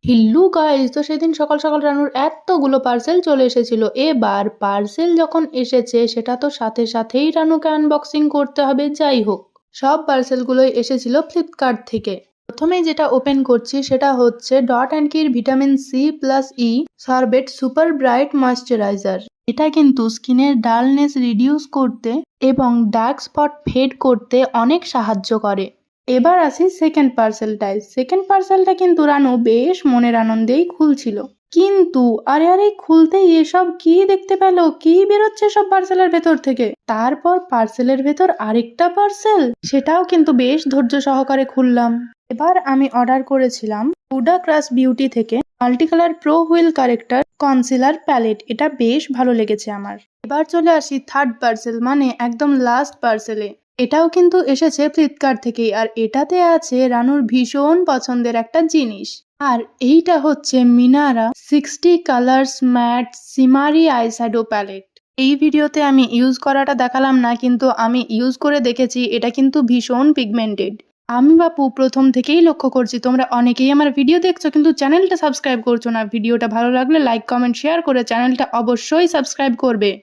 হিল্লু guys, তো সেদিন সকাল সকাল রানুর এতগুলো পার্সেল চলে এসেছিল। এবার পার্সেল যখন এসেছে সেটা তো সাথে সাথেই রানুকে আনবক্সিং করতে হবে। যাই হোক, সব পার্সেলগুলোই এসেছিল ফ্লিপকার্ট থেকে। প্রথমে যেটা ওপেন করছি সেটা হচ্ছে ডট অ্যান্ড কির vitamin C plus E sorbet super bright moisturiser. এটা কিন্তু স্কিনের ডালনেস রিডিউস করতে এবং ডার্ক স্পট ফেড করতে অনেক সাহায্য করে। এবার আসি সেকেন্ড পার্সেলটায়। সেকেন্ড পার্সেলটা কিন্তু রানু বেশ মনের আনন্দেই খুলছিল, কিন্তু আরে আরে খুলতেই এসব কি দেখতে পেল, কি বেরোচ্ছে সব পার্সেলের ভেতর থেকে। তারপর পার্সেলের ভেতর আরেকটা পার্সেল, সেটাও কিন্তু বেশ ধৈর্য সহকারে খুললাম। এবার আমি অর্ডার করেছিলাম হুডা ক্রাশ বিউটি থেকে multi colour pro wheel corrector concealer palette. এটা বেশ ভালো লেগেছে আমার। এবার চলে আসি থার্ড পার্সেল, মানে একদম লাস্ট পার্সেলে। এটাও কিন্তু এসেছে ফ্লিপকার্ট থেকেই, আর এটাতে আছে রানুর ভীষণ পছন্দের একটা জিনিস। আর এইটা হচ্ছে মিনারা 60 colours matte shimmery eyeshadow palette. এই ভিডিওতে আমি ইউজ করাটা দেখালাম না, কিন্তু আমি ইউজ করে দেখেছি, এটা কিন্তু ভীষণ পিগমেন্টেড। আমি বাপু প্রথম থেকেই লক্ষ্য করছি তোমরা অনেকেই আমার ভিডিও দেখছো কিন্তু চ্যানেলটা সাবস্ক্রাইব করছো না। ভিডিওটা ভালো লাগলে লাইক কমেন্ট শেয়ার করে চ্যানেলটা অবশ্যই সাবস্ক্রাইব করবে।